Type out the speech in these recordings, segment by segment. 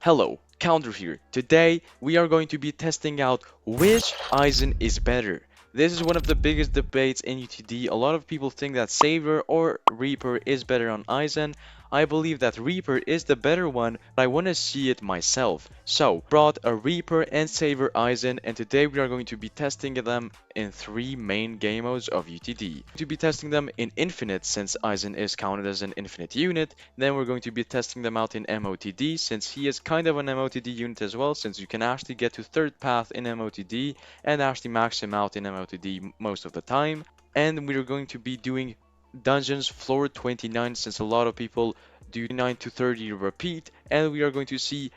Hello, Counter here. Today we are going to be testing out which Aizen is better. This is one of the biggest debates in UTD. A lot of people think that Saver or Reaper is better on Aizen. I believe that Reaper is the better one, but I want to see it myself. So, brought a Reaper and Saver Aizen, and today we are going to be testing them in three main game modes of UTD. To be testing them in Infinite, since Aizen is counted as an infinite unit. Then we're going to be testing them out in MOTD, since he is kind of an MOTD unit as well, since you can actually get to third path in MOTD and actually max him out in MOTD most of the time. And we're going to be doing dungeons floor 29, since a lot of people do 9 to 30 repeat, and we are going to see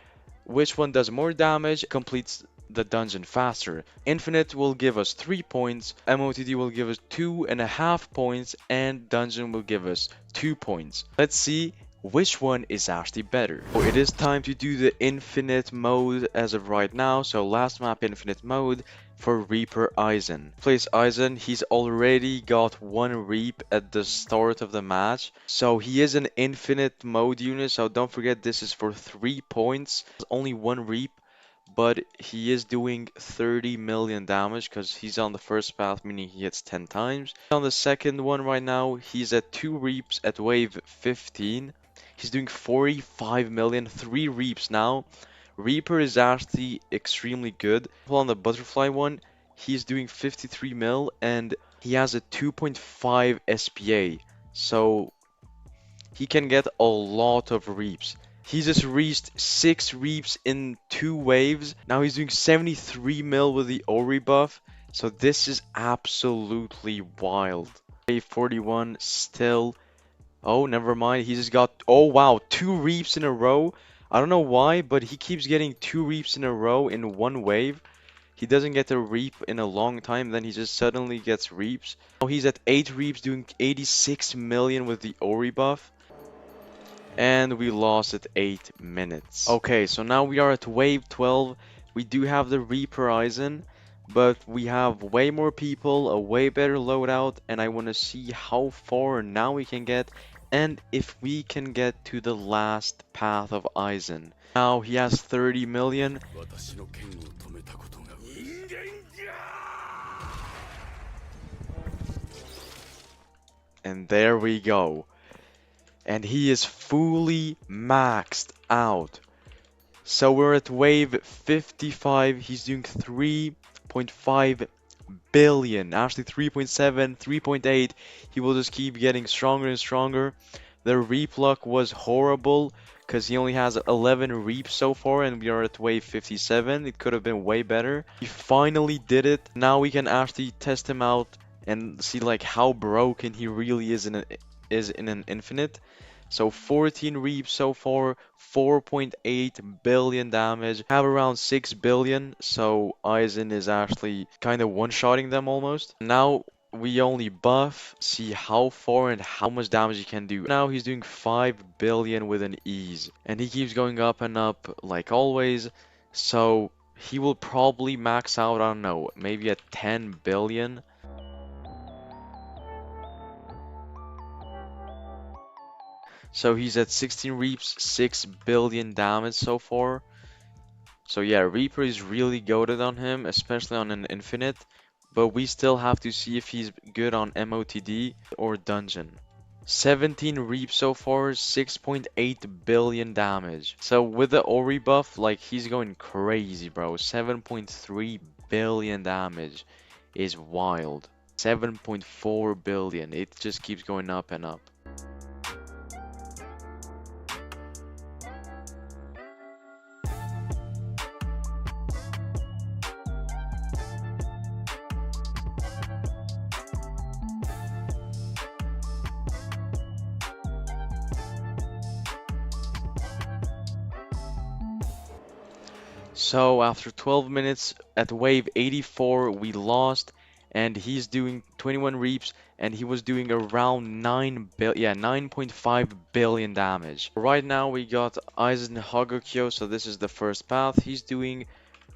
which one does more damage, completes the dungeon faster. Infinite will give us 3 points, MOTD will give us 2.5 points, and dungeon will give us 2 points. Let's see which one is actually better. So it is time to do the infinite mode as of right now. So last map infinite mode for Reaper Aizen. Plays Aizen, he's already got one Reap at the start of the match. So he is an infinite mode unit, so don't forget this is for 3 points. There's only one Reap, but he is doing 30 million damage because he's on the first path, meaning he hits 10 times. On the second one right now, he's at 2 Reaps at wave 15. He's doing 45 million, 3 Reaps now. Reaper is actually extremely good. On the butterfly one, he's doing 53 mil and he has a 2.5 SPA. So he can get a lot of reaps. He just reached 6 reaps in 2 waves. Now he's doing 73 mil with the Ori buff. So this is absolutely wild. Wave 41 still. Oh, never mind. He just got, oh wow, 2 reaps in a row. I don't know why, but he keeps getting 2 reaps in a row in one wave. He doesn't get a reap in a long time, then he just suddenly gets reaps. Now he's at 8 reaps doing 86 million with the Ori buff. And we lost at 8 minutes. Okay, so now we are at wave 12. We do have the Reaper Aizen, but we have way more people, a way better loadout, and I want to see how far now we can get and if we can get to the last path of Aizen. Now he has 30 million. And there we go. And he is fully maxed out. So we're at wave 55. He's doing 3.5 billion. Actually 3.7, 3.8. He will just keep getting stronger and stronger. The reap luck was horrible because he only has 11 reaps so far and we are at wave 57. It could have been way better. He finally did it. Now we can actually test him out and see like how broken he really is in an infinite. So 14 reaps so far, 4.8 billion damage, have around 6 billion, so Aizen is actually kind of one-shotting them almost. Now we only buff, see how far and how much damage he can do. Now he's doing 5 billion with an ease, and he keeps going up and up like always, so he will probably max out, I don't know, maybe at 10 billion. So he's at 16 reaps, 6 billion damage so far. So yeah, Reaper is really goated on him, especially on an infinite. But we still have to see if he's good on MOTD or dungeon. 17 reaps so far, 6.8 billion damage. So with the Ori buff, like he's going crazy, bro. 7.3 billion damage is wild. 7.4 billion. It just keeps going up and up. So after 12 minutes at wave 84 we lost and he's doing 21 reaps and he was doing around 9.5 billion damage. Right now we got Aizen Hagakyo, so this is the first path. He's doing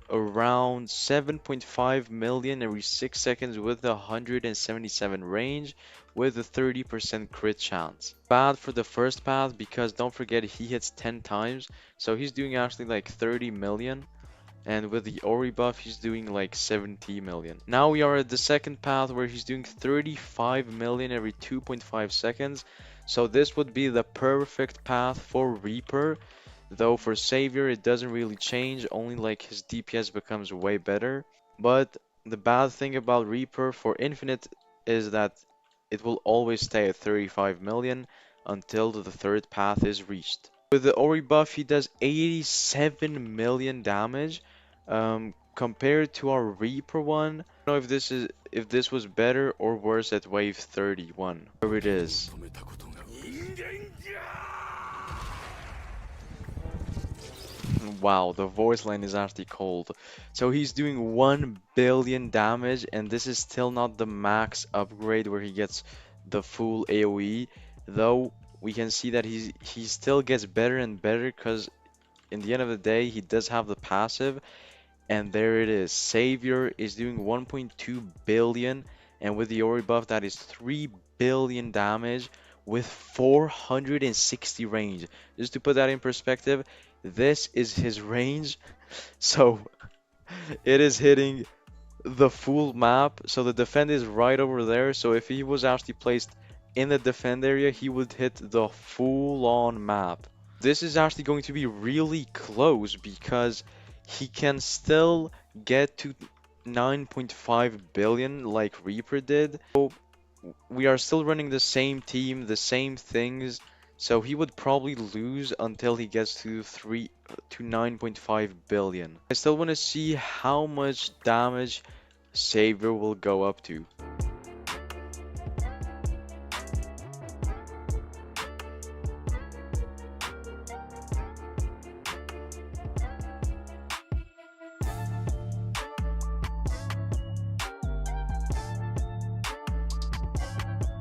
around 7.5 million every 6 seconds with a 177 range with a 30% crit chance. Bad for the first path because don't forget he hits 10 times, so he's doing actually like 30 million. And with the Ori buff, he's doing like 70 million. Now we are at the second path where he's doing 35 million every 2.5 seconds. So this would be the perfect path for Reaper. Though for Savior, it doesn't really change, only like his DPS becomes way better. But the bad thing about Reaper for Infinite is that it will always stay at 35 million until the third path is reached. With the Ori buff, he does 87 million damage. Compared to our Reaper one, I don't know if this was better or worse at wave 31. There it is. Wow, the voice line is actually cold. So he's doing 1 billion damage, and this is still not the max upgrade where he gets the full AoE, though we can see that he still gets better and better because in the end of the day, he does have the passive, and there it is. Savior is doing 1.2 billion, and with the Ori buff, that is 3 billion damage with 460 range. Just to put that in perspective, this is his range, so it is hitting the full map. So the defend is right over there. So if he was actually placed in the defend area, he would hit the full-on map. This is actually going to be really close because he can still get to 9.5 billion like Reaper did. So we are still running the same team, the same things, so he would probably lose until he gets to 9.5 billion. I still want to see how much damage Savior will go up to.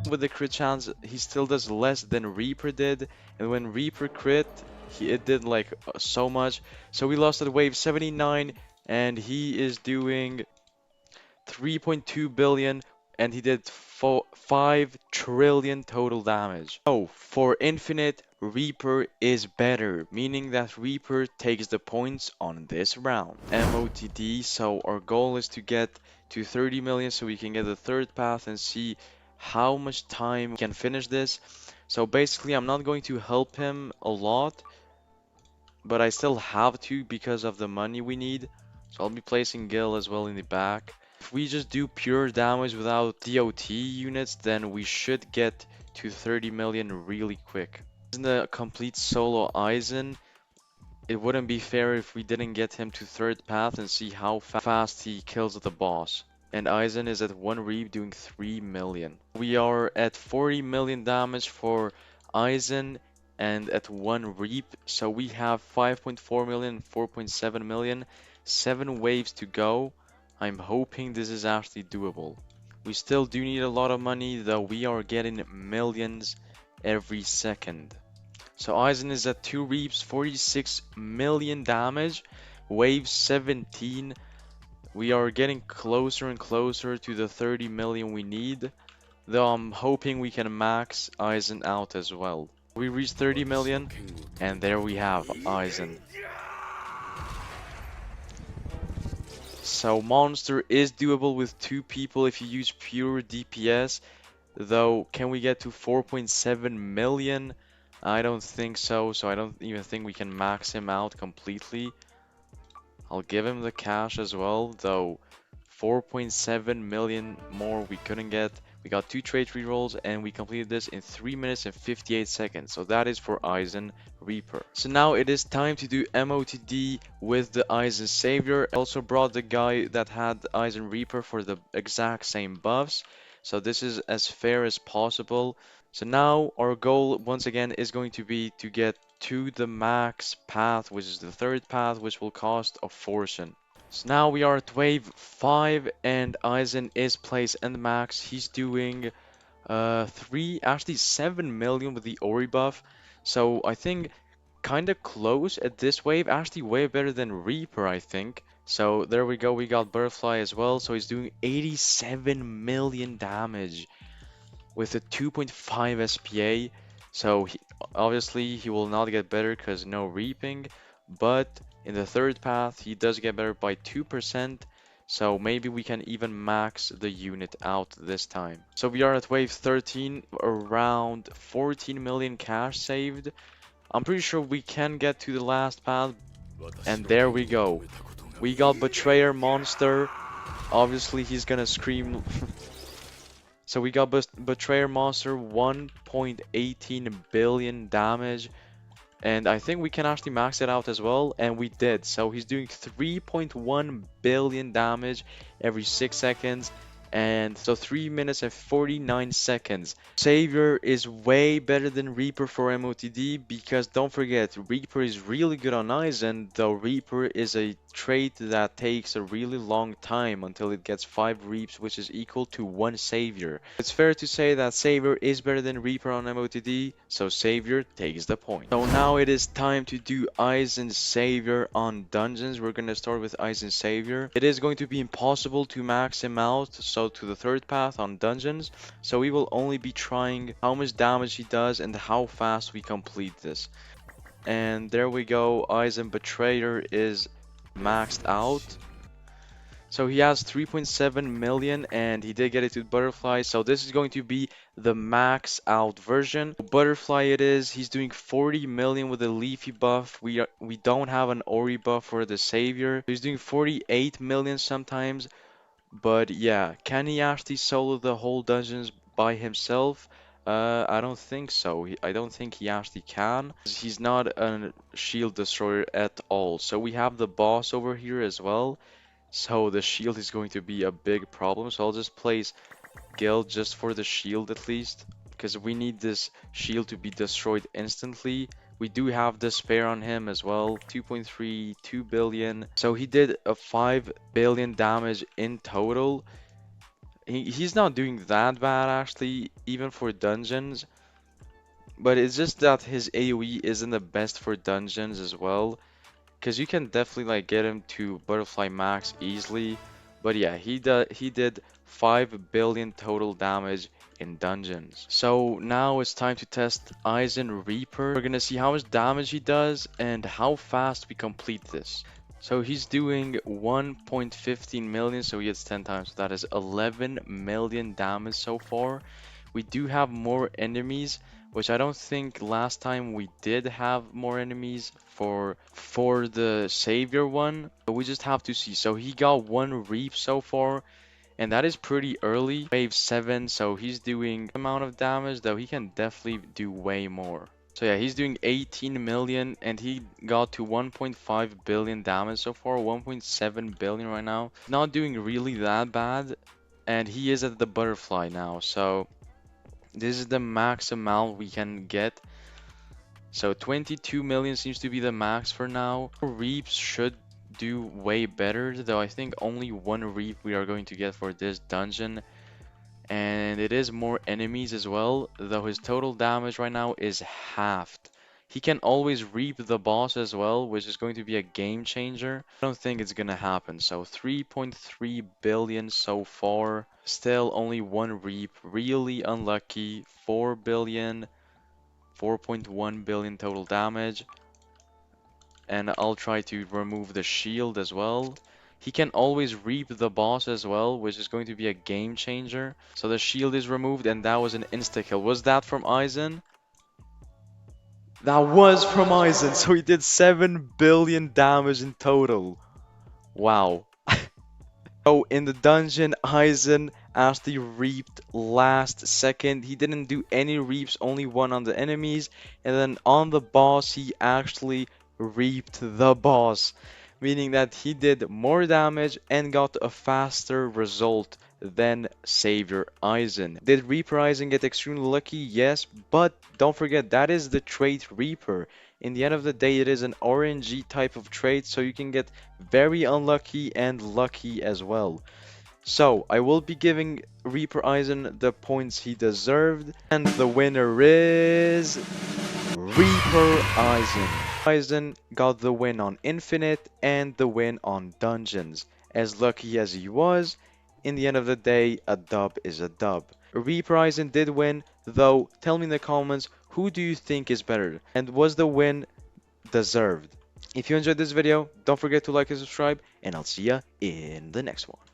With the crit chance, he still does less than Reaper did, and when Reaper crit, it did like so much. So we lost at wave 79, and he is doing 3.2 billion, and he did 5 trillion total damage. So for Infinite, Reaper is better, meaning that Reaper takes the points on this round. MOTD, so our goal is to get to 30 million so we can get the third path and see how much time we can finish this. So basically, I'm not going to help him a lot, but I still have to because of the money we need. So I'll be placing Gil as well in the back. If we just do pure damage without DOT units, then we should get to 30 million really quick. In the complete solo Aizen, it wouldn't be fair if we didn't get him to third path and see how fast he kills the boss. And Aizen is at 1 reap doing 3 million. We are at 40 million damage for Aizen and at 1 reap, so we have 5.4 million, 4.7 million, 7 waves to go. I'm hoping this is actually doable. We still do need a lot of money, though we are getting millions every second. So Aizen is at 2 reaps, 46 million damage, wave 17. We are getting closer and closer to the 30 million we need, though I'm hoping we can max Aizen out as well. We reached 30 million, and there we have Aizen. So Monster is doable with 2 people if you use pure DPS, though can we get to 4.7 million? I don't think so, so I don't even think we can max him out completely. I'll give him the cash as well, though 4.7 million more we couldn't get. We got 2 trait rerolls and we completed this in 3 minutes and 58 seconds. So that is for Aizen Reaper. So now it is time to do MOTD with the Aizen Savior. I also brought the guy that had Aizen Reaper for the exact same buffs. So this is as fair as possible. So now our goal once again is going to be to get to the max path, which is the third path, which will cost a fortune. So now we are at wave 5 and Aizen is placed in the max. He's doing 7 million with the Ori buff. So I think kind of close at this wave. Actually, way better than Reaper, I think. So there we go. We got Butterfly as well. So he's doing 87 million damage with a 2.5 SPA. So obviously he will not get better because no reaping. But in the third path, he does get better by 2%. So maybe we can even max the unit out this time. So we are at wave 13, around 14 million cash saved. I'm pretty sure we can get to the last path. And there we go. We got Betrayer Monster. Obviously he's gonna scream. So we got Betrayer Monster, 1.18 billion damage. And I think we can actually max it out as well, and we did. So he's doing 3.1 billion damage every 6 seconds, and so 3 minutes and 49 seconds. Savior is way better than Reaper for MOTD because don't forget, Reaper is really good on Aizen, though Reaper is a trait that takes a really long time until it gets 5 reaps, which is equal to 1 Savior. It's fair to say that Savior is better than Reaper on MOTD, so Savior takes the point. So now it is time to do Aizen Savior on dungeons. We're going to start with Aizen Savior. It is going to be impossible to max him out, so to the third path on dungeons. So we will only be trying how much damage he does and how fast we complete this. And there we go, Aizen Betrayer is maxed out. So he has 3.7 million and he did get it to Butterfly. So this is going to be the max out version. Butterfly it is. He's doing 40 million with a Leafy buff. We don't have an Ori buff for the Savior. He's doing 48 million sometimes. But yeah, can he actually solo the whole dungeons by himself? I don't think so. I don't think he actually can. He's not a shield destroyer at all. So we have the boss over here as well. So the shield is going to be a big problem. So I'll just place Gil just for the shield at least. Because we need this shield to be destroyed instantly. We do have the spare on him as well. 2.32 billion. So he did a 5 billion damage in total. He's not doing that bad actually, even for dungeons. But it's just that his AoE isn't the best for dungeons as well. Because you can definitely like get him to Butterfly Max easily. But yeah, he did 5 billion total damage in dungeons. So now it's time to test Aizen Reaper. We're gonna see how much damage he does and how fast we complete this. So he's doing 1.15 million, so he hits 10 times. So that is 11 million damage so far. We do have more enemies, which I don't think last time we did have more enemies for the Savior one. But we just have to see. So he got 1 reap so far, and that is pretty early. Wave 7, so he's doing amount of damage, though he can definitely do way more. So yeah, he's doing 18 million and he got to 1.5 billion damage so far, 1.7 billion right now. Not doing really that bad, and he is at the Butterfly now, so this is the max amount we can get. So 22 million seems to be the max for now. Reaps should do way better, though I think only 1 reap we are going to get for this dungeon. And it is more enemies as well, though his total damage right now is halved. He can always reap the boss as well, which is going to be a game changer. I don't think it's gonna happen. So 3.3 billion so far. Still only 1 reap. Really unlucky. 4 billion. 4.1 billion total damage. And I'll try to remove the shield as well. He can always reap the boss as well, which is going to be a game changer. So the shield is removed and that was an insta-kill. Was that from Aizen? That was from Aizen, so he did 7 billion damage in total. Wow. So in the dungeon, Aizen actually reaped last second. He didn't do any reaps, only 1 on the enemies. And then on the boss, he actually reaped the boss, meaning that he did more damage and got a faster result than Savior Aizen. Did Reaper Aizen get extremely lucky? Yes, but don't forget that is the trait Reaper. In the end of the day, it is an RNG type of trait, so you can get very unlucky and lucky as well. So, I will be giving Reaper Aizen the points he deserved, and the winner is Reaper Aizen. Aizen got the win on Infinite and the win on Dungeons. As lucky as he was, in the end of the day, a dub is a dub. Reaper Aizen did win, though tell me in the comments who do you think is better and was the win deserved? If you enjoyed this video, don't forget to like and subscribe, and I'll see ya in the next one.